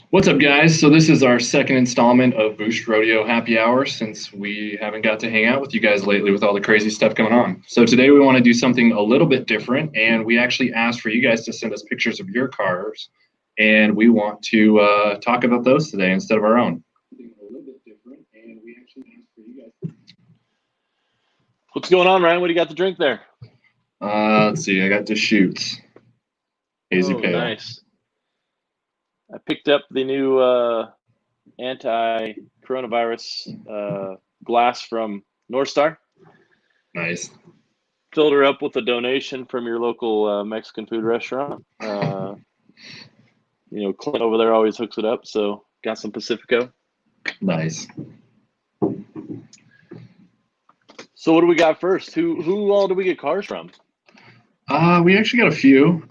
What's up, guys? So this is our second installment of BoostRodeo Happy Hour since we haven't got to hang out with you guys lately with all the crazy stuff going on. So today we want to do something a little bit different, and we actually asked for you guys to send us pictures of your cars, and we want to talk about those today instead of our own. A little bit different, and we actually asked for you guys. What's going on, Ryan? What do you got to drink there? Let's see. I got Deschutes. Hazy Pale. Nice. I picked up the new anti-coronavirus glass from North Star. Nice. Filled her up with a donation from your local Mexican food restaurant. Clint over there always hooks it up, so got some Pacifico. Nice. So what do we got first? Who all do we get cars from? We actually got a few.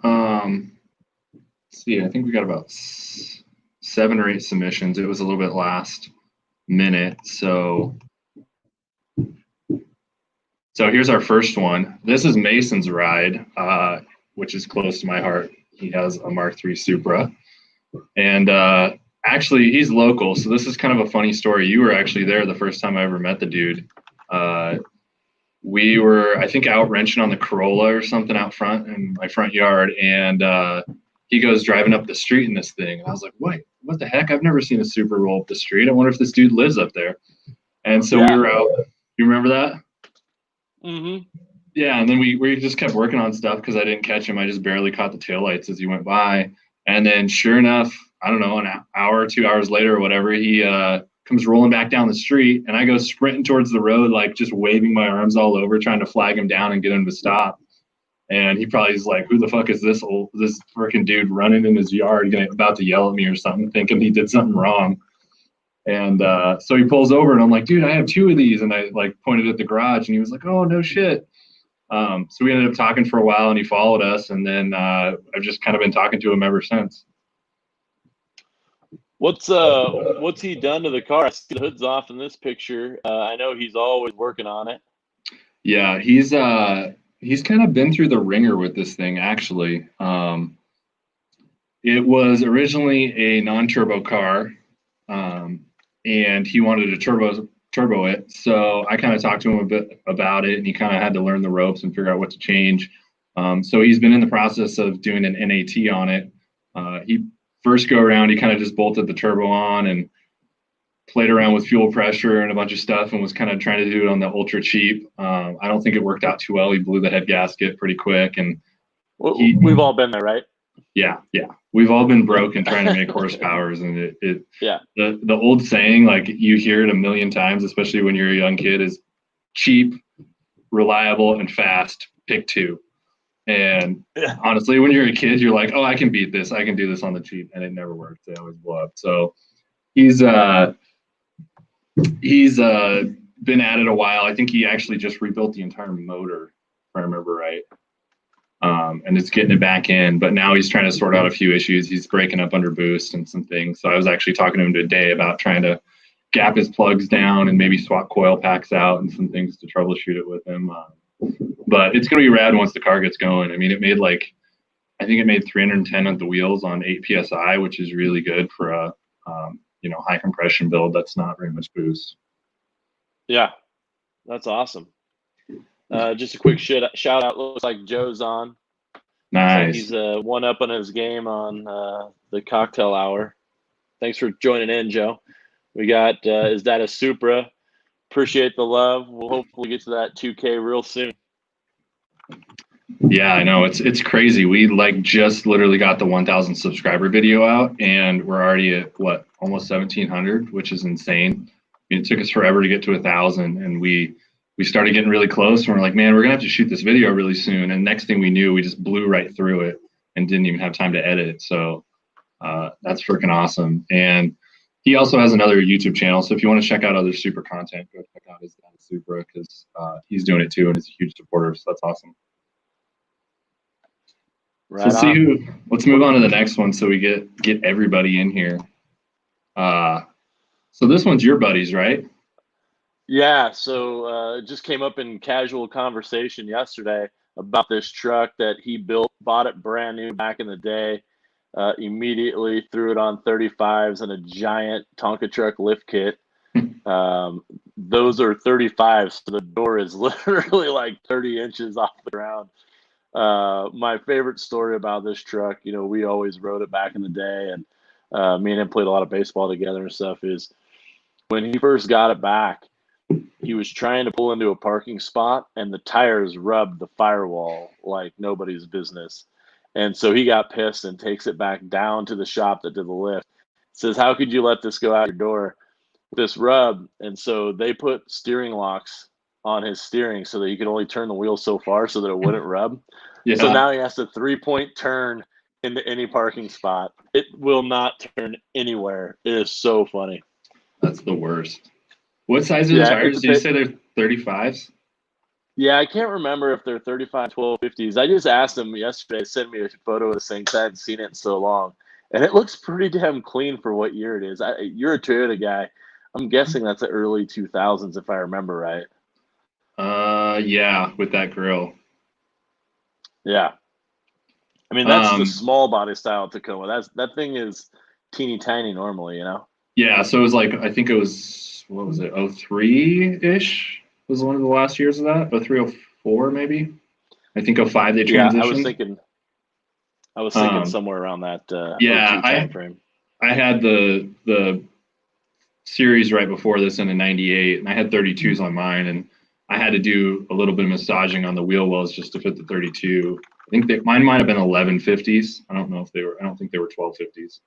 Let's see, I think we got about 7 or 8 submissions. It was a little bit last minute. So here's our first one. This is Mason's ride, which is close to my heart. He has a Mark III Supra. And actually, he's local. So this is kind of a funny story. You were actually there the first time I ever met the dude. We were, I think, out wrenching on the Corolla or something out front in my front yard. And he goes driving up the street in this thing. And I was like, wait, what the heck? I've never seen a Supra roll up the street. I wonder if this dude lives up there. And so we were out. You remember that? Mm-hmm. Yeah, and then we just kept working on stuff because I didn't catch him. I just barely caught the taillights as he went by. And then sure enough, I don't know, an hour, 2 hours later or whatever, he comes rolling back down the street. And I go sprinting towards the road, like just waving my arms all over, trying to flag him down and get him to stop. And he probably is like, who the fuck is this freaking dude running in his yard, about to yell at me or something, thinking he did something wrong. And so he pulls over, and I'm like, dude, I have 2 of these. And I like pointed at the garage, and he was like, oh, no shit. So we ended up talking for a while, and he followed us. And then I've just kind of been talking to him ever since. What's he done to the car? I see the hood's off in this picture. I know he's always working on it. Yeah, he's kind of been through the ringer with this thing, actually. It was originally a non-turbo car, and he wanted to turbo it. So I kind of talked to him a bit about it, and he kind of had to learn the ropes and figure out what to change. So he's been in the process of doing an NAT on it. He first go around, he kind of just bolted the turbo on and played around with fuel pressure and a bunch of stuff and was kind of trying to do it on the ultra cheap. I don't think it worked out too well. He blew the head gasket pretty quick. And we've all been there, right? Yeah. We've all been broken trying to make horsepowers. And the old saying, like you hear it a million times, especially when you're a young kid, is cheap, reliable, and fast. Pick 2. And honestly, when you're a kid, you're like, oh, I can beat this. I can do this on the cheap. And it never works. They always blow up. So he's been at it a while. I think he actually just rebuilt the entire motor, if I remember right. And it's getting it back in, but now he's trying to sort out a few issues. He's breaking up under boost and some things. So I was actually talking to him today about trying to gap his plugs down and maybe swap coil packs out and some things to troubleshoot it with him. But it's going to be rad once the car gets going. I mean, I think it made 310 at the wheels on 8 PSI, which is really good for a, high compression build. That's not very much boost. Yeah, that's awesome. Just a quick shout out. Looks like Joe's on. Nice. He's one up on his game on the cocktail hour. Thanks for joining in, Joe. We got, is that a Supra? Appreciate the love. We'll hopefully get to that 2K real soon. Yeah, I know. It's crazy. We just literally got the 1,000 subscriber video out, and we're already at almost 1,700, which is insane. I mean, it took us forever to get to 1,000, and we started getting really close, and we're like, man, we're gonna have to shoot this video really soon. And next thing we knew, we just blew right through it and didn't even have time to edit it. So that's freaking awesome. And he also has another YouTube channel. So if you want to check out other Supra content, go check out his Supra, because he's doing it too, and he's a huge supporter. So that's awesome. Right. So let's move on to the next one so we get everybody in here. So this one's your buddies, right? Yeah. So it just came up in casual conversation yesterday about this truck that he bought it brand new back in the day. Immediately threw it on 35s and a giant Tonka truck lift kit. Those are 35s, so the door is literally like 30 inches off the ground. My favorite story about this truck, we always rode it back in the day, and me and him played a lot of baseball together and stuff, is when he first got it back, he was trying to pull into a parking spot and the tires rubbed the firewall like nobody's business. And so he got pissed and takes it back down to the shop that did the lift. Says, how could you let this go out your door? This rub. And so they put steering locks on his steering so that he could only turn the wheel so far so that it wouldn't rub. Yeah. So now he has to 3-point turn into any parking spot. It will not turn anywhere. It is so funny. That's the worst. What size are the tires? Did you say they're 35s? Yeah, I can't remember if they're 35, 12, 50s. I just asked him yesterday, send me a photo of this thing because I hadn't seen it in so long. And it looks pretty damn clean for what year it is. You're a Toyota guy. I'm guessing that's the early 2000s if I remember right. Yeah, with that grill. Yeah. I mean, that's the small body style Tacoma. That thing is teeny tiny normally, Yeah, so it was like, I think it was, what was it, 03-ish was one of the last years of that? 03, 04 maybe? I think 05 they transitioned. Yeah, I was thinking somewhere around that time frame. I had the series right before this in a 98, and I had 32s on mine, and I had to do a little bit of massaging on the wheel wells just to fit the 32. I think mine might have been 1150s. I don't think they were 1250s.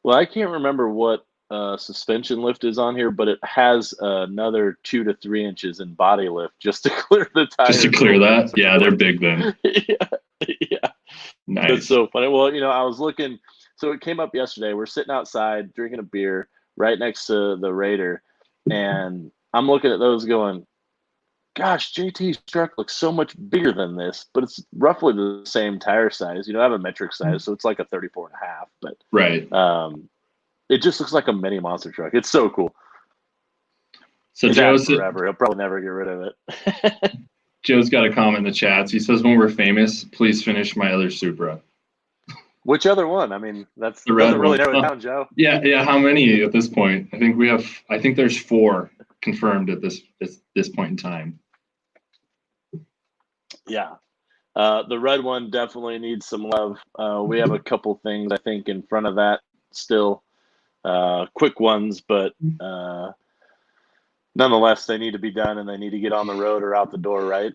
Well, I can't remember what suspension lift is on here, but it has another 2 to 3 inches in body lift just to clear the tires. Just to clear that? Yeah, they're big then. Yeah. Nice. It's so funny. Well, I was looking. So it came up yesterday. We're sitting outside drinking a beer right next to the Raider, and I'm looking at those going, gosh, JT's truck looks so much bigger than this, but it's roughly the same tire size. I have a metric size, so it's like a 34.5, but right. It just looks like a mini monster truck. It's so cool. So Joe's forever. He'll probably never get rid of it. Joe's got a comment in the chats. He says, when we're famous, please finish my other Supra. Which other one? I mean, that's the red really narrow it down, Joe. Yeah. How many at this point? I think there's 4 confirmed at this point in time. Yeah. The red one definitely needs some love. We have a couple things, I think, in front of that still. Quick ones, but nonetheless, they need to be done and they need to get on the road or out the door, right?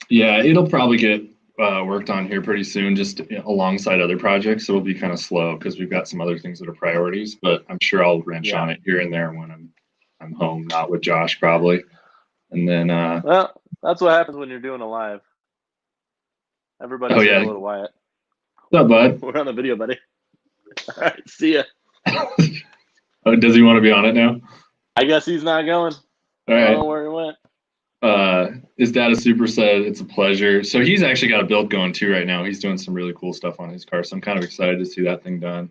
Yeah, it'll probably get worked on here pretty soon, just alongside other projects. It'll be kind of slow because we've got some other things that are priorities, but I'm sure I'll wrench on it here and there when I'm home, not with Josh probably. And then well, that's what happens when you're doing a live. Everybody say hello to Wyatt. What's up, bud? We're on the video, buddy. All right, see ya. Oh, does he want to be on it now? I guess he's not going. All right. I don't know where he went. His dad is super said it's a pleasure. So he's actually got a build going too right now. He's doing some really cool stuff on his car. So I'm kind of excited to see that thing done.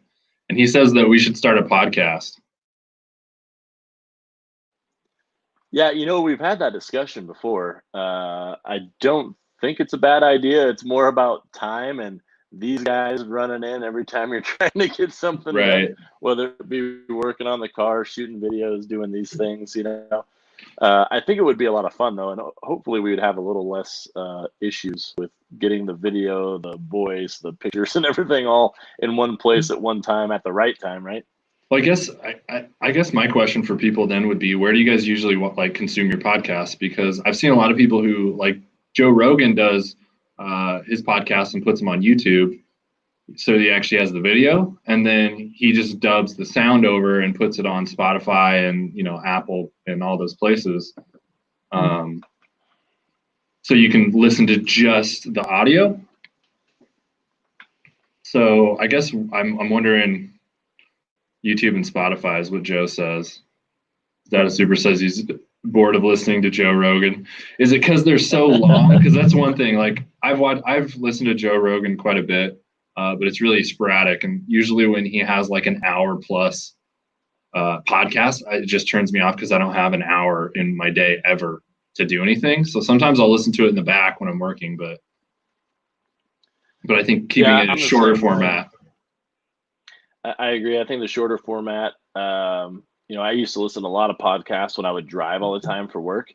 And he says that we should start a podcast. Yeah, we've had that discussion before. I don't think it's a bad idea. It's more about time and these guys running in every time you're trying to get something right done, whether it be working on the car, shooting videos, doing these things, I think it would be a lot of fun though, and hopefully we would have a little less issues with getting the video, the voice, the pictures, and everything all in one place at one time at the right time, right? Well, I guess my question for people then would be, where do you guys usually consume your podcasts? Because I've seen a lot of people who, like Joe Rogan does his podcast and puts them on YouTube, so he actually has the video, and then he just dubs the sound over and puts it on Spotify and Apple and all those places, so you can listen to just the audio. So I guess I'm wondering, YouTube and Spotify is what Joe says. Data Super says he's bored of listening to Joe Rogan. Is it because they're so long? Because that's one thing. Like I've listened to Joe Rogan quite a bit, but it's really sporadic. And usually when he has like an hour plus podcast, it just turns me off because I don't have an hour in my day ever to do anything. So sometimes I'll listen to it in the back when I'm working, but I think keeping it in a shorter format. I agree. I think the shorter format, I used to listen to a lot of podcasts when I would drive all the time for work,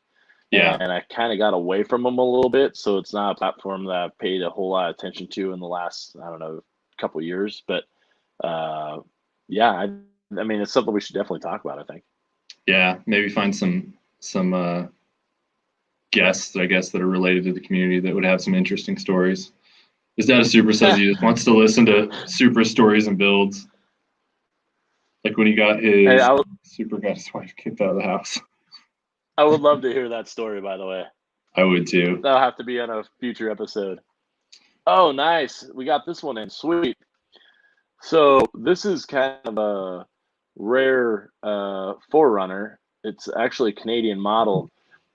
Yeah. and I kind of got away from them a little bit. So it's not a platform that I've paid a whole lot of attention to in the last, I don't know, couple of years. But yeah, I mean, it's something we should definitely talk about, I think. Yeah. Maybe find some guests, I guess, that are related to the community that would have some interesting stories. His dad Super says he just wants to listen to Super stories and builds. Like when he got Hey, his Super got his wife kicked out of the house. I would love to hear that story, by the way. I would too. That'll have to be on a future episode. Oh, nice. We got this one in. Sweet. So this is kind of a rare 4Runner. It's actually a Canadian model.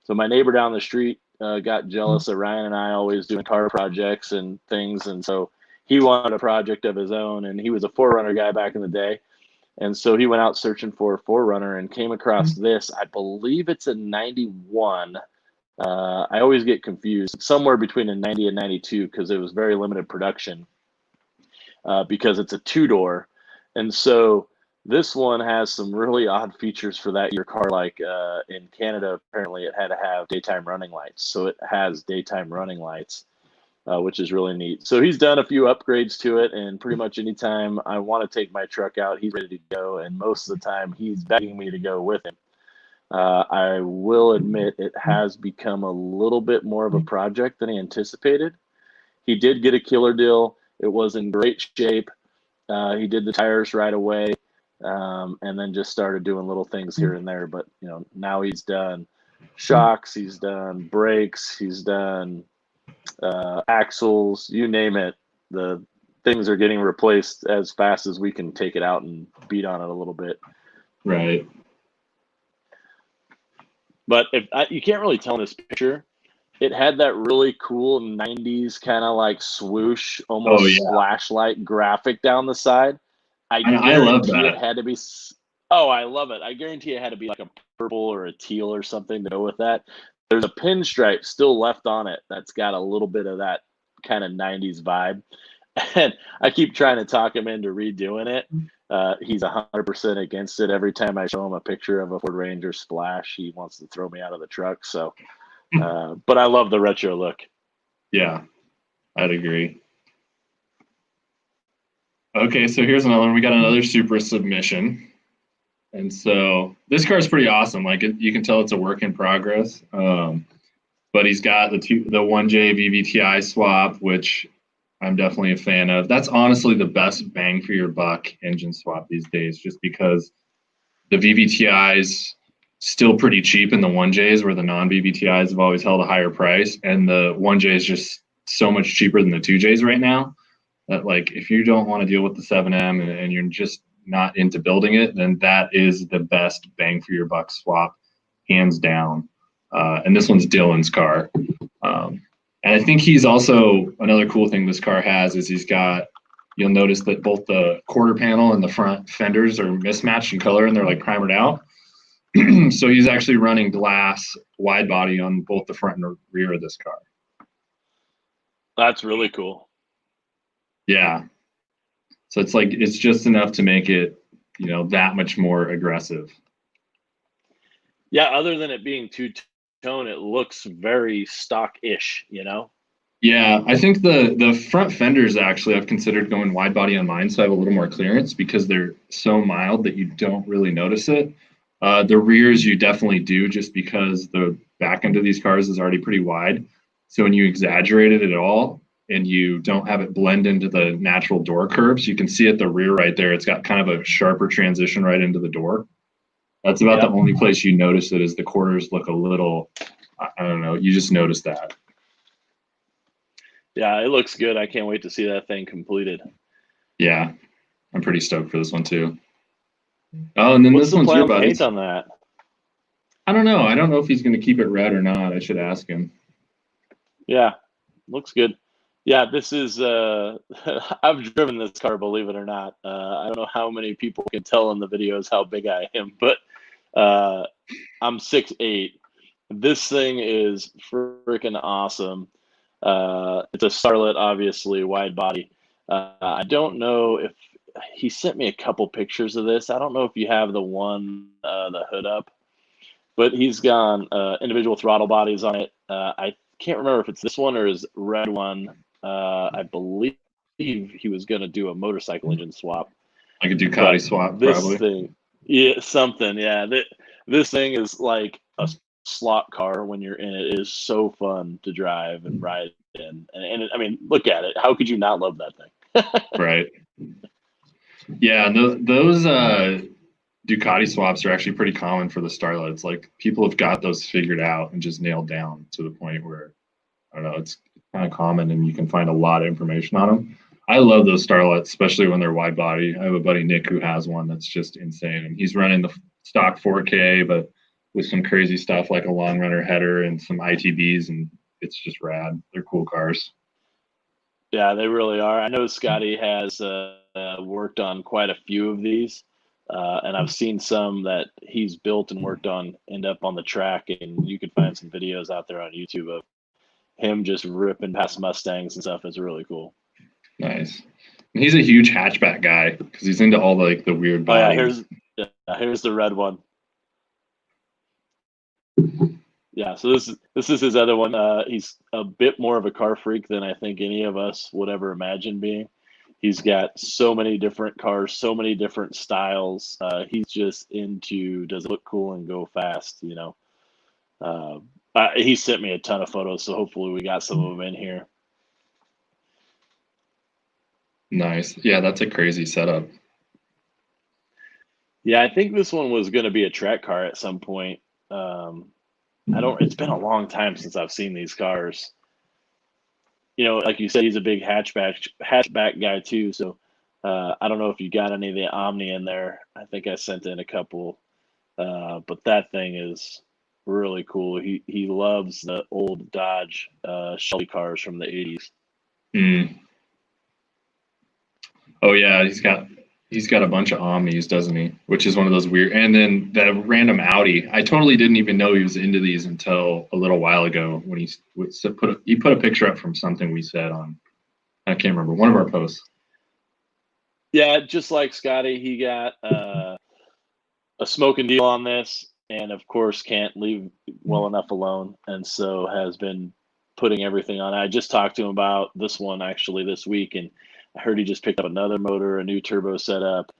So my neighbor down the street got jealous that Ryan and I always doing car projects and things, and so he wanted a project of his own, and he was a 4Runner guy back in the day, and so he went out searching for a 4Runner and came across this. I believe it's a 91. I always get confused. Somewhere between a 90 and 92 because it was very limited production because it's a two-door. And so this one has some really odd features for that year car. Like in Canada, apparently it had to have daytime running lights. So it has daytime running lights, which is really neat. So he's done a few upgrades to it, and pretty much anytime I want to take my truck out, he's ready to go. And most of the time he's begging me to go with him. I will admit it has become a little bit more of a project than he anticipated. He did get a killer deal. It was in great shape. He did the tires right away, and then just started doing little things here and there. But now he's done shocks, he's done brakes, he's done axles, you name it. The things are getting replaced as fast as we can take it out and beat on it a little bit. Right. But you can't really tell in this picture, it had that really cool 90s kind of like swoosh, almost flashlight graphic down the side. I love guarantee that. it had to be. Oh, I love it. I guarantee it had to be like a purple or a teal or something to go with that. There's a pinstripe still left on it that's got a little bit of that kind of 90s vibe. And I keep trying to talk him into redoing it. He's 100% against it. Every time I show him a picture of a Ford Ranger Splash, he wants to throw me out of the truck. So, but I love the retro look. Yeah, I'd agree. Okay, so here's another one. We got another Supra submission. And so this car is pretty awesome. Like you can tell it's a work in progress. But he's got the 1J VVTi swap, which I'm definitely a fan of. That's honestly the best bang for your buck engine swap these days, just because the VVTi's still pretty cheap in the 1Js, where the non-VVTi's have always held a higher price, and the 1J is just so much cheaper than the 2Js right now that, like, if you don't want to deal with the 7M and you're just not into building it, then that is the best bang for your buck swap, hands down. And this one's Dylan's car. And I think he's also, another cool thing this car has is you'll notice that both the quarter panel and the front fenders are mismatched in color and they're like primered out. So he's actually running glass wide body on both the front and rear of this car. That's really cool. Yeah. So it's just enough to make it, that much more aggressive. Yeah, other than it being two-tone, it looks very stock-ish, Yeah, I think the front fenders actually I've considered going wide body on mine, so I have a little more clearance because they're so mild that you don't really notice it. The rears you definitely do, just because the back end of these cars is already pretty wide. So when you exaggerate it at all and you don't have it blend into the natural door curves, you can see at the rear right there, it's got kind of a sharper transition right into the door. That's about the only place you notice it, is the quarters look a little, I don't know, you just notice that. Yeah, it looks good. I can't wait to see that thing completed. Yeah, I'm pretty stoked for this one too. Oh, and then What's this one's your buddy. Paint on that? I don't know. I don't know if he's going to keep it red or not. I should ask him. Yeah, looks good. Yeah, this is I've driven this car, believe it or not. I don't know how many people can tell in the videos how big I am, but I'm 6'8". This thing is freaking awesome. It's a Starlet, obviously, wide body. I don't know if he sent me a couple pictures of this. I don't know if you have the one, the hood up, but he's got individual throttle bodies on it. I can't remember if it's this one or his red one. I believe he was going to do a motorcycle engine swap. Like a Ducati But swap, this probably. thing, yeah, something, yeah. This thing is like a slot car when you're in it. It is so fun to drive and ride in. And I mean, look at it. How could you not love that thing? Right. Yeah, those Ducati swaps are actually pretty common for the Starlets. Like people have got those figured out and just nailed down to the point where I don't know, it's kind of common and you can find a lot of information on them. I love those Starlets, especially when they're wide body. I have a buddy Nick who has one that's just insane, and he's running the stock 4K, but with some crazy stuff like a long runner header and some ITBs, and it's just rad. They're cool cars. Yeah, they really are. I know Scotty has worked on quite a few of these, and I've seen some that he's built and worked on end up on the track, and you can find some videos out there on YouTube of him just ripping past Mustangs and stuff. It's really cool. Nice. And he's a huge hatchback guy because he's into all the weird bodies. Here's the red one. Yeah, so this is his other one. He's a bit more of a car freak than I think any of us would ever imagine being. He's got so many different cars, so many different styles. He's just into does it look cool and go fast, you know. He sent me a ton of photos, so hopefully we got some of them in here. Nice. Yeah, that's a crazy setup. Yeah, I think this one was going to be a track car at some point. It's been a long time since I've seen these cars. You know, like you said, he's a big hatchback guy too. So I don't know if you got any of the Omni in there. I think I sent in a couple, but that thing is really cool. He loves the old Dodge Shelby cars from the 80s. Mm. Oh yeah, he's got a bunch of Omnis, doesn't he? Which is one of those weird. And then the random Audi. I totally didn't even know he was into these until a little while ago when he put a picture up from something we said on. I can't remember one of our posts. Yeah, just like Scotty, he got a smoking deal on this, and of course can't leave well enough alone, and so has been putting everything on. I just talked to him about this one actually this week, and I heard he just picked up another motor, a new turbo setup.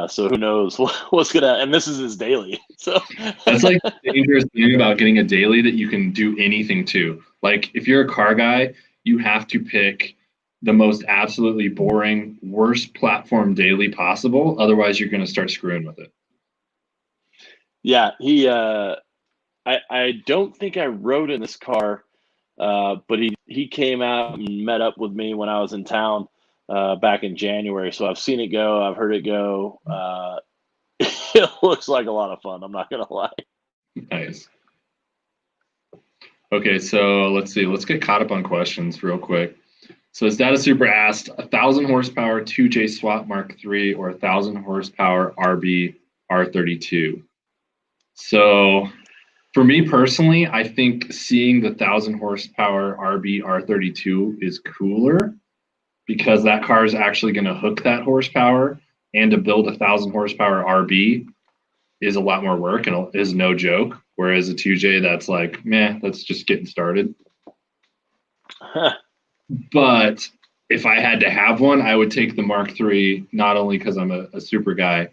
So who knows what's gonna? And this is his daily. So that's like the dangerous thing about getting a daily that you can do anything to. Like if you're a car guy, you have to pick the most absolutely boring, worst platform daily possible. Otherwise, you're going to start screwing with it. Yeah, I don't think I rode in this car, but he came out and met up with me when I was in town back in January. So I've seen it go. I've heard it go. It looks like a lot of fun. I'm not going to lie. Nice. Okay, so let's see. Let's get caught up on questions real quick. So his Data Super asked 1,000 horsepower 2J Swap Mark III or 1,000 horsepower RB R32. So for me personally, I think seeing the 1,000 horsepower RB R32 is cooler because that car is actually going to hook that horsepower, and to build a 1,000 horsepower RB is a lot more work and is no joke. Whereas a 2J, that's like, meh, that's just getting started. But if I had to have one, I would take the Mark III, not only because I'm a super guy,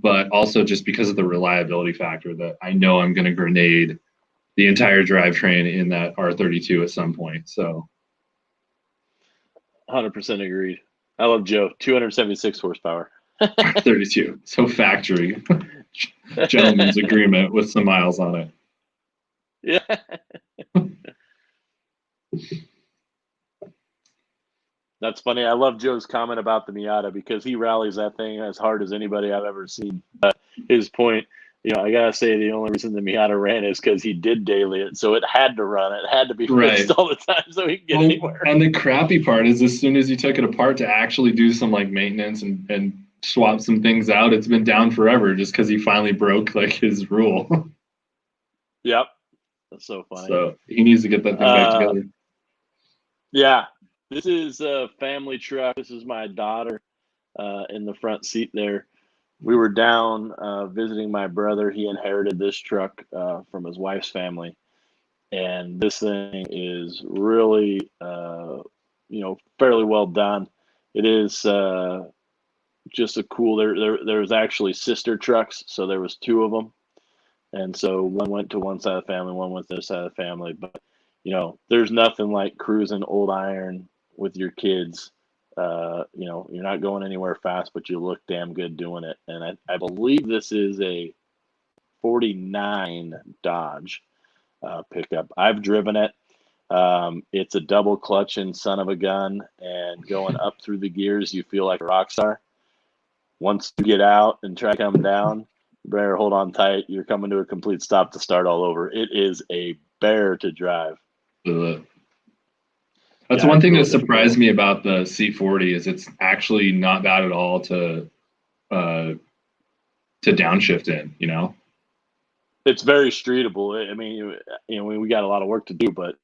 but also just because of the reliability factor that I know I'm going to grenade the entire drivetrain in that R32 at some point. So 100% agreed. I love Joe. 276 horsepower. R32. So factory. Gentleman's agreement with some miles on it. Yeah. That's funny. I love Joe's comment about the Miata because he rallies that thing as hard as anybody I've ever seen. His point, I gotta say the only reason the Miata ran is because he did daily it, so it had to run. It had to be fixed all the time so he could get anywhere. And the crappy part is, as soon as you took it apart to actually do some maintenance and swap some things out, it's been down forever just because he finally broke his rule. Yep, that's so funny. So he needs to get that thing back together. Yeah. This is a family truck. This is my daughter. in the front seat there. We were down visiting my brother. He inherited this truck from his wife's family, and this thing is really, fairly well done. It is just a cool. There's actually sister trucks, so there was two of them, and so one went to one side of the family, one went to the other side of the family. But there's nothing like cruising old iron with your kids. You're not going anywhere fast, but you look damn good doing it. And I believe this is a 49 Dodge pickup. I've driven it. It's a double clutching son of a gun, and going up through the gears, you feel like a rock star. Once you get out and try to come down, you better hold on tight. You're coming to a complete stop to start all over. It is a bear to drive. That's one thing that surprised me about the C40 is it's actually not bad at all to downshift in, It's very streetable. I mean, we got a lot of work to do, but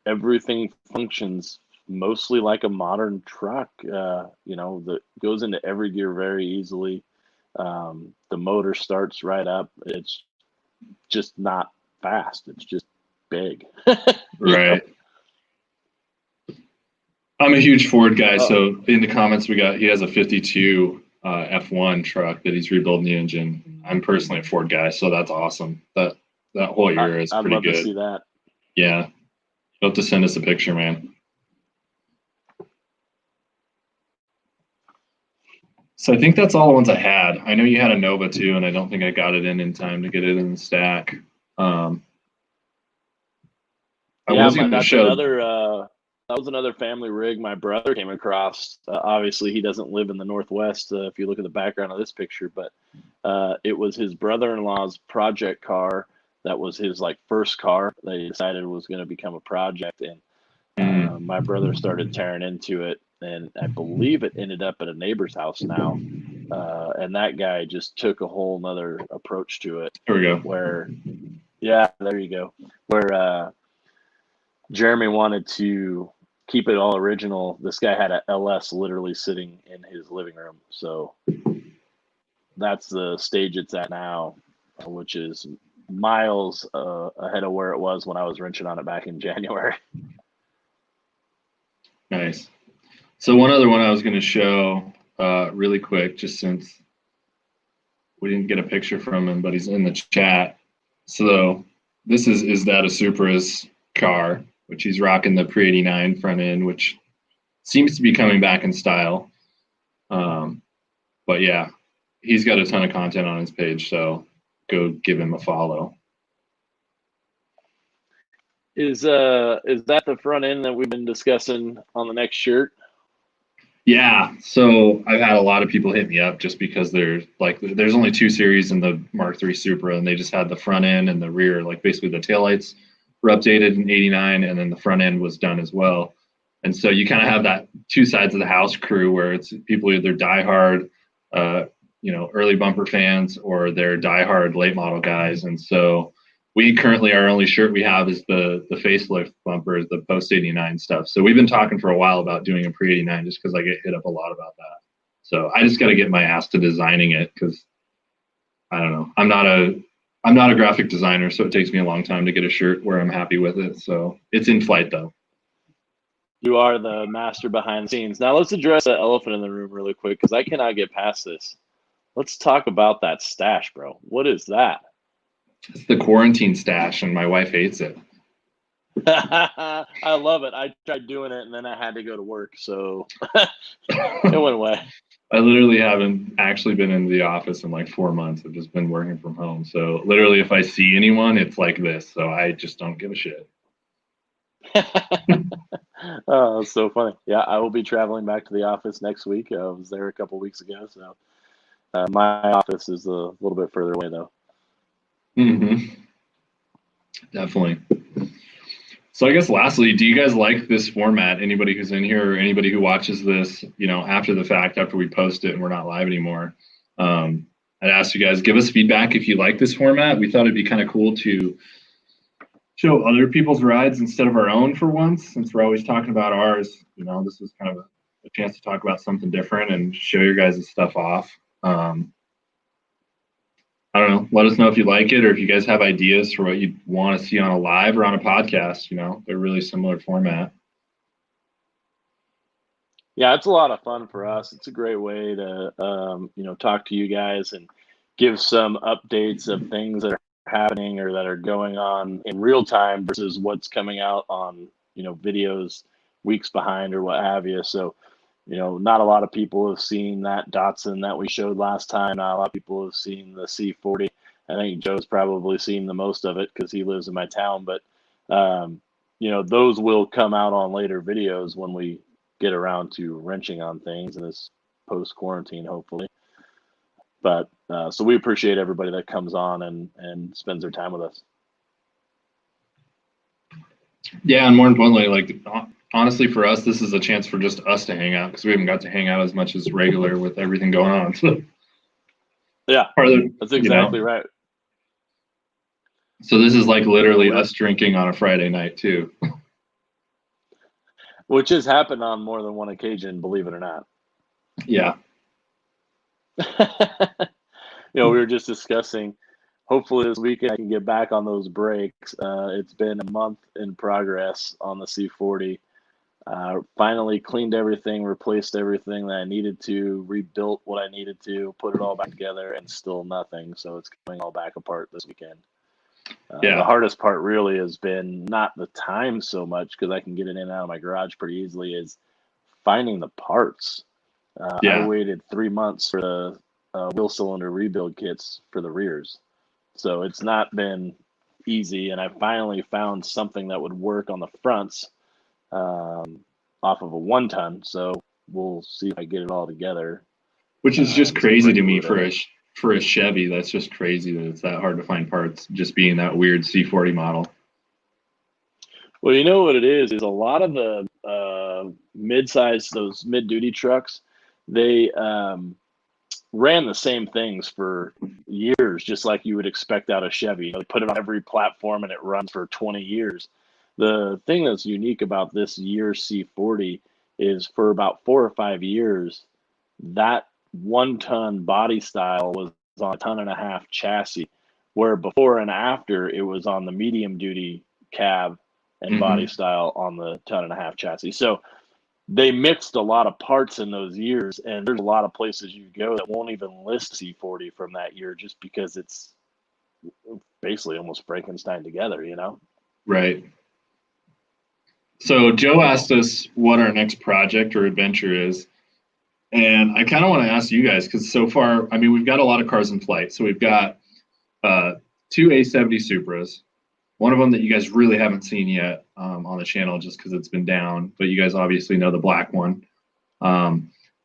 everything functions mostly like a modern truck. That goes into every gear very easily. The motor starts right up. It's just not fast. It's just big. Right. I'm a huge Ford guy, so in the comments he has a 52 F1 truck that he's rebuilding the engine. I'm personally a Ford guy, so that's awesome. That whole year is pretty good. I'd love to see that. Yeah. You'll have to send us a picture, man. So I think that's all the ones I had. I know you had a Nova too, and I don't think I got it in time to get it in the stack. That was another family rig my brother came across. Obviously, he doesn't live in the Northwest, if you look at the background of this picture, but it was his brother-in-law's project car. That was his first car. They decided was going to become a project, and my brother started tearing into it, and I believe it ended up at a neighbor's house now. And that guy just took a whole nother approach to it. Here we go. There you go. Where Jeremy wanted to keep it all original. This guy had a LS literally sitting in his living room. So that's the stage it's at now, which is miles ahead of where it was when I was wrenching on it back in January. Nice. So one other one I was going to show really quick, just since we didn't get a picture from him, but he's in the chat. So this is that a Supra's car, which he's rocking the pre-89 front end, which seems to be coming back in style. But yeah, he's got a ton of content on his page, so go give him a follow. Is that the front end that we've been discussing on the next shirt? Yeah, so I've had a lot of people hit me up just because there's only 2 series in the Mark III Supra, and they just had the front end and the rear, basically the taillights were updated in 89, and then the front end was done as well. And so you kind of have that 2 sides of the house crew where it's people either diehard, early bumper fans, or they're diehard late model guys. And so we currently, our only shirt we have is the facelift bumpers, the post 89 stuff. So we've been talking for a while about doing a pre 89 just because I get hit up a lot about that. So I just got to get my ass to designing it because I don't know. I'm not a graphic designer, so it takes me a long time to get a shirt where I'm happy with it. So it's in flight though. You are the master behind the scenes. Now let's address the elephant in the room really quick because I cannot get past this. Let's talk about that stash, bro. What is that? It's the quarantine stash, and my wife hates it. I love it. I tried doing it, and then I had to go to work, so it went away. I literally haven't actually been into the office in 4 months. I've just been working from home. So literally, if I see anyone, it's like this. So I just don't give a shit. Oh, that's so funny. Yeah, I will be traveling back to the office next week. I was there a couple weeks ago, so my office is a little bit further away, though. Mm-hmm. Definitely. So I guess lastly, do you guys like this format? Anybody who's in here or anybody who watches this, after the fact, after we post it and we're not live anymore, I'd ask you guys, give us feedback if you like this format. We thought it'd be kind of cool to show other people's rides instead of our own for once, since we're always talking about ours. This is kind of a chance to talk about something different and show your guys' stuff off. I don't know. Let us know if you like it or if you guys have ideas for what you want to see on a live or on a podcast. They're really similar format. Yeah, it's a lot of fun for us. It's a great way to, talk to you guys and give some updates of things that are happening or that are going on in real time versus what's coming out on, videos weeks behind or what have you. So, not a lot of people have seen that Datsun that we showed last time. Not a lot of people have seen the C40. I think Joe's probably seen the most of it because he lives in my town. But, those will come out on later videos when we get around to wrenching on things in this post-quarantine, hopefully. But so we appreciate everybody that comes on and spends their time with us. Yeah, and more importantly, honestly, for us, this is a chance for just us to hang out because we haven't got to hang out as much as regular with everything going on. So, yeah, that's exactly right. So this is like literally us drinking on a Friday night too. Which has happened on more than one occasion, believe it or not. Yeah. We were just discussing, hopefully this weekend I can get back on those brakes. It's been a month in progress on the C40. Finally cleaned everything, replaced everything that I needed to, rebuilt what I needed to, put it all back together, and still nothing. So it's coming all back apart this weekend. The hardest part really has been not the time so much because I can get it in and out of my garage pretty easily, is finding the parts. I waited 3 months for the wheel cylinder rebuild kits for the rears. So it's not been easy, and I finally found something that would work on the fronts off of a 1-ton. So we'll see if I get it all together. Which is just crazy to me for a Chevy. That's just crazy that it's that hard to find parts, just being that weird C40 model. Well, you know what it is a lot of the mid-size, those mid-duty trucks, they ran the same things for years, just like you would expect out of Chevy. They put it on every platform and it runs for 20 years. The thing that's unique about this year's C40 is for about 4 or 5 years, that 1-ton body style was on a 1.5-ton chassis, where before and after it was on the medium duty cab and body style on the 1.5-ton chassis. So they mixed a lot of parts in those years, and there's a lot of places you go that won't even list C40 from that year just because it's basically almost Frankenstein together, Right. So Joe asked us what our next project or adventure is. And I kind of want to ask you guys, because so far, we've got a lot of cars in flight. So we've got 2 A70 Supras, one of them that you guys really haven't seen yet on the channel just because it's been down, but you guys obviously know the black one.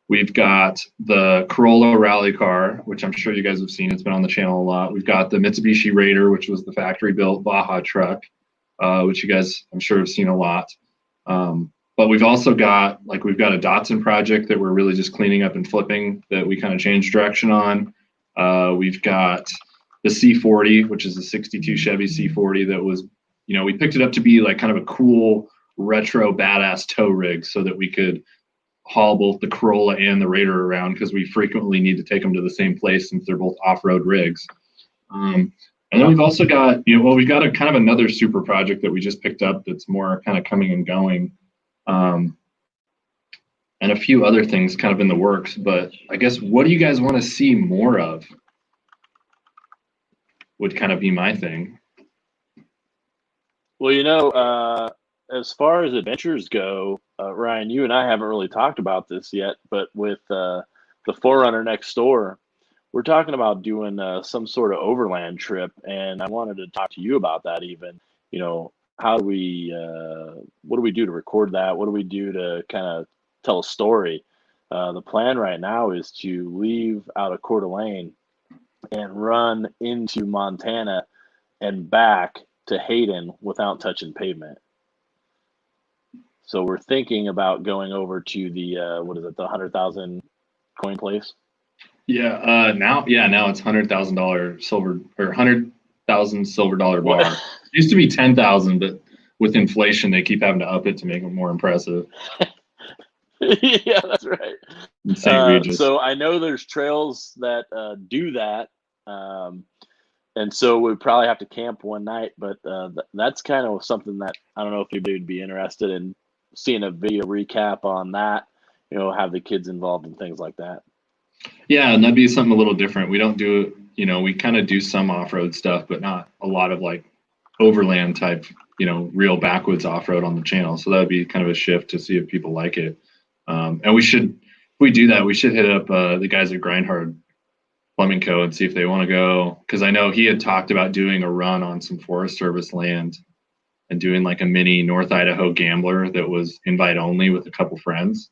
We've got the Corolla rally car, which I'm sure you guys have seen. It's been on the channel a lot. We've got the Mitsubishi Raider, which was the factory-built Baja truck, which you guys, I'm sure, have seen a lot. But we've also got, we've got a Datsun project that we're really just cleaning up and flipping that we kind of changed direction on. We've got the C40, which is a 62 Chevy C40 that was, we picked it up to be like kind of a cool retro badass tow rig so that we could haul both the Corolla and the Raider around because we frequently need to take them to the same place since they're both off-road rigs. And then we've also got, we've got a kind of another super project that we just picked up that's more kind of coming and going. And a few other things kind of in the works, but I guess what do you guys want to see more of would kind of be my thing. Well, as far as adventures go, Ryan, you and I haven't really talked about this yet, but with the 4Runner next door, we're talking about doing some sort of overland trip, and I wanted to talk to you about that even. How do we, what do we do to record that? What do we do to kind of tell a story? The plan right now is to leave out of Coeur d'Alene and run into Montana and back to Hayden without touching pavement. So we're thinking about going over to the, the 100,000 coin place. Yeah. Now it's $100,000 silver or 100,000 silver dollar bar. It used to be 10,000, but with inflation, they keep having to up it to make it more impressive. Yeah, that's right. in St. Regis. So I know there's trails that do that. And so we'd probably have to camp one night, but that's kind of something that I don't know if anybody would be interested in seeing a video recap on that, have the kids involved in things like that. Yeah, and that'd be something a little different. We don't do, we kind of do some off-road stuff, but not a lot of like overland type, real backwoods off-road on the channel. So that would be kind of a shift to see if people like it. And if we do that, we should hit up the guys at Grindhard Plumbing Co. and see if they want to go. Because I know he had talked about doing a run on some Forest Service land and doing like a mini North Idaho Gambler that was invite only with a couple friends.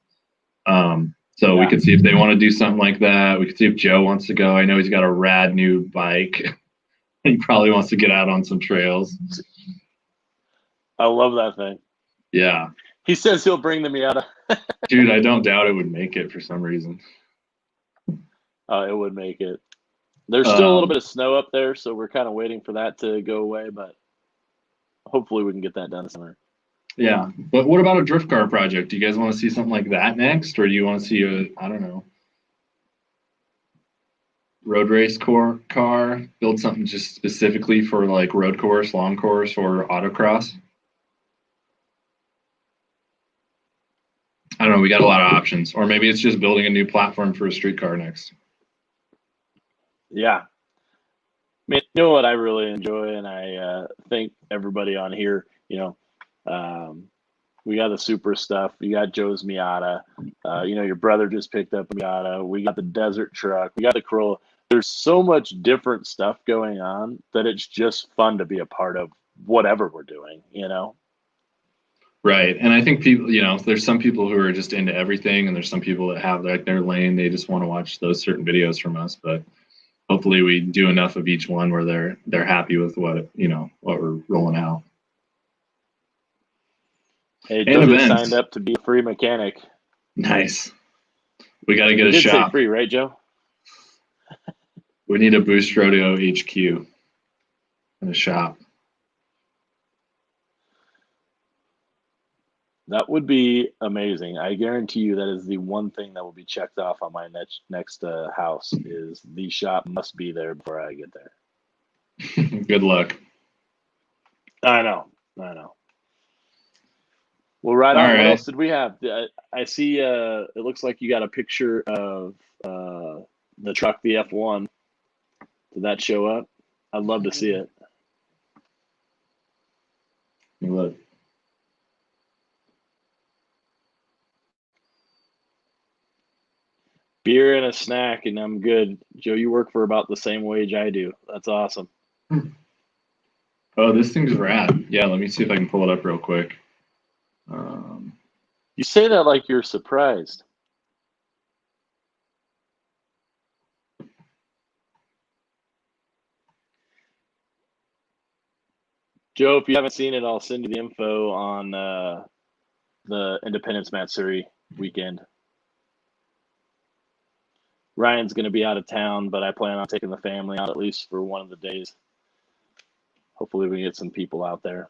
So we could see if they want to do something like that. We could see if Joe wants to go. I know he's got a rad new bike. He probably wants to get out on some trails. I love that thing. Yeah. He says he'll bring the Miata. Dude, I don't doubt it would make it for some reason. It would make it. There's still a little bit of snow up there, so we're kind of waiting for that to go away, but hopefully we can get that done this summer. Yeah, but what about a drift car project? Do you guys want to see something like that next, or do you want to see I don't know, road race car, build something just specifically for like road course, long course, or autocross? I don't know. We got a lot of options, or maybe it's just building a new platform for a street car next. Yeah. I mean, you know what I really enjoy, and I think everybody on here, we got the super stuff. You got Joe's Miata. Your brother just picked up a Miata. We got the desert truck. We got the Corolla. There's so much different stuff going on that it's just fun to be a part of whatever we're doing, Right. And I think people, there's some people who are just into everything, and there's some people that have like their lane. They just want to watch those certain videos from us. But hopefully we do enough of each one where they're happy with what we're rolling out. Hey, Joe just signed up to be a free mechanic. Nice. We got to get a shop. Say free, right, Joe? We need a BoostRodeo HQ and a shop. That would be amazing. I guarantee you that is the one thing that will be checked off on my next house is the shop must be there before I get there. Good luck. I know. Well, right on. What else did we have? I see it looks like you got a picture of the truck, the F1. Did that show up? I'd love to see it. Look. Beer and a snack, and I'm good. Joe, you work for about the same wage I do. That's awesome. Oh, this thing's rad. Yeah, let me see if I can pull it up real quick. You say that like you're surprised. Joe, if you haven't seen it, I'll send you the info on the Independence Matsuri weekend. Ryan's going to be out of town, but I plan on taking the family out at least for one of the days. Hopefully we can get some people out there.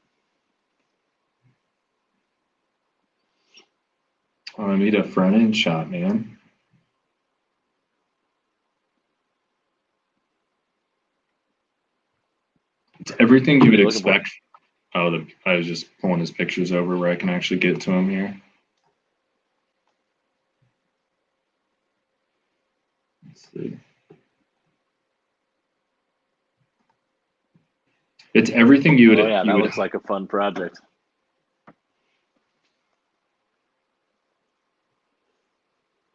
Oh, I need a front end shot, man. It's everything you would expect. Oh, I was just pulling his pictures over where I can actually get to him here. Let's see. It's everything you would. Oh yeah, that looks like a fun project.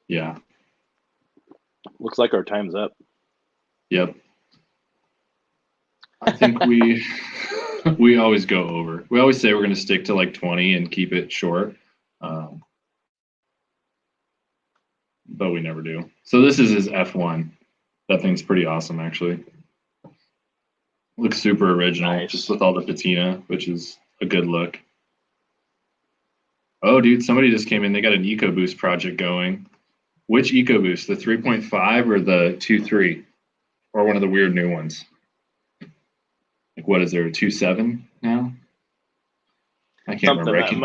Yeah. Looks like our time's up. Yep. I think we always go over. We always say we're going to stick to like 20 and keep it short. But we never do. So this is his F1. That thing's pretty awesome, actually. Looks super original, nice. Just with all the patina, which is a good look. Oh, dude, somebody just came in. They got an EcoBoost project going. Which EcoBoost, the 3.5 or the 2.3? Or one of the weird new ones? Like, what is there, a 2.7 now? I can't remember. I can't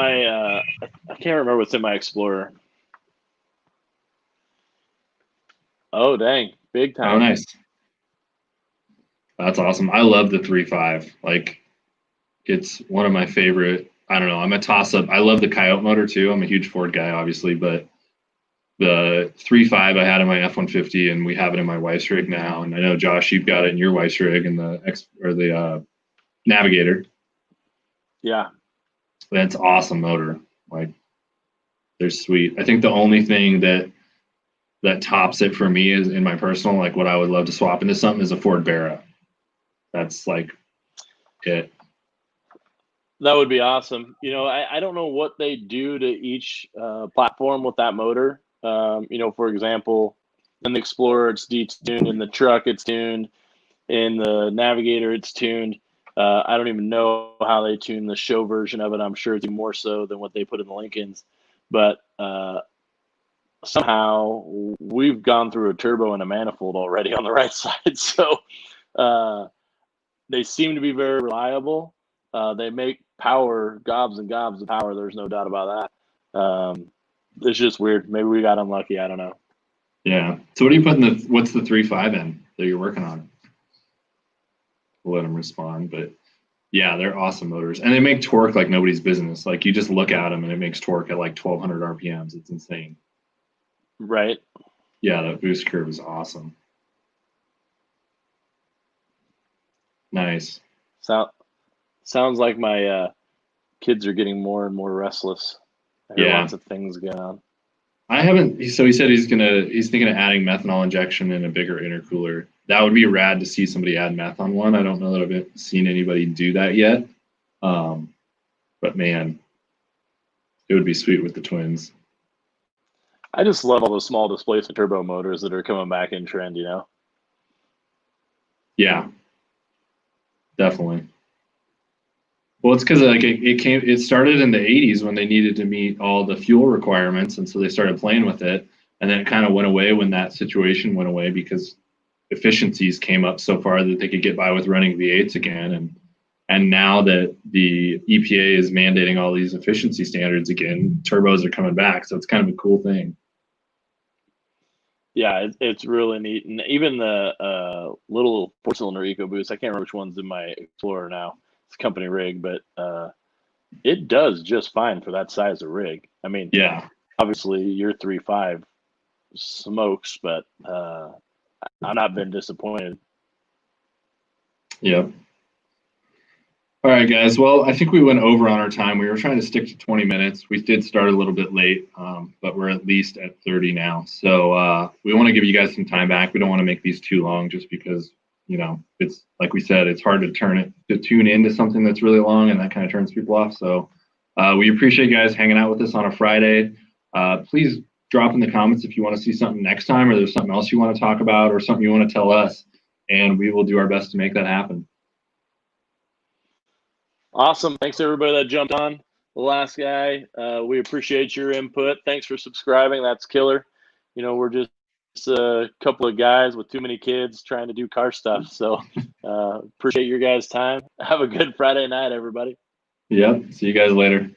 remember what's in my Explorer. Oh, dang. Big Oh, time. nice. That's awesome. I love the 3.5. Like, it's one of my favorite. I don't know. I'm a toss up. I love the Coyote motor too. I'm a huge Ford guy, obviously, but the 3.5 I had in my F-150, and we have it in my wife's rig now. And I know Josh, you've got it in your wife's rig, and the Navigator. Yeah. That's awesome motor. Like, they're sweet. I think the only thing that tops it for me is in my personal, like what I would love to swap into something is a Ford Barra. That's like it. That would be awesome. I don't know what they do to each platform with that motor. For example, in the Explorer, it's detuned. In the truck, it's tuned. In the Navigator, it's tuned. I don't even know how they tune the show version of it. I'm sure it's more so than what they put in the Lincolns. But somehow we've gone through a turbo and a manifold already on the right side. So they seem to be very reliable. They make power, gobs and gobs of power. There's no doubt about that. It's just weird. Maybe we got unlucky. I don't know. Yeah. So what are you putting what's the 3.5 in that you're working on? We'll let them respond, but yeah, they're awesome motors, and they make torque like nobody's business. Like, you just look at them and it makes torque at like 1,200 RPMs. It's insane. Right. Yeah, that boost curve is awesome. Nice. Sounds like my kids are getting more and more restless. I hear lots of things going on. I haven't. So he said he's thinking of adding methanol injection in a bigger intercooler. That would be rad to see somebody add meth on one. I don't know that I've seen anybody do that yet. But man, it would be sweet with the twins. I just love all those small displacement turbo motors that are coming back in trend, Yeah, definitely. Well, it's because like it started in the 80s when they needed to meet all the fuel requirements, and so they started playing with it, and then it kind of went away when that situation went away because efficiencies came up so far that they could get by with running V8s again, and now that the EPA is mandating all these efficiency standards again, turbos are coming back, so it's kind of a cool thing. Yeah, it's really neat, and even the little 4-cylinder EcoBoost. I can't remember which one's in my Explorer now. It's a company rig, but it does just fine for that size of rig. I mean, Yeah, obviously your 3.5 smokes, but I've not been disappointed. Yep. All right, guys. Well, I think we went over on our time. We were trying to stick to 20 minutes. We did start a little bit late, but we're at least at 30 now. So we want to give you guys some time back. We don't want to make these too long just because, it's like we said, it's hard to tune into something that's really long, and that kind of turns people off. So we appreciate you guys hanging out with us on a Friday. Please drop in the comments if you want to see something next time, or there's something else you want to talk about, or something you want to tell us, and we will do our best to make that happen. Awesome. Thanks everybody that jumped on. The last guy, we appreciate your input. Thanks for subscribing. That's killer. We're just a couple of guys with too many kids trying to do car stuff. So appreciate your guys' time. Have a good Friday night, everybody. Yep. See you guys later.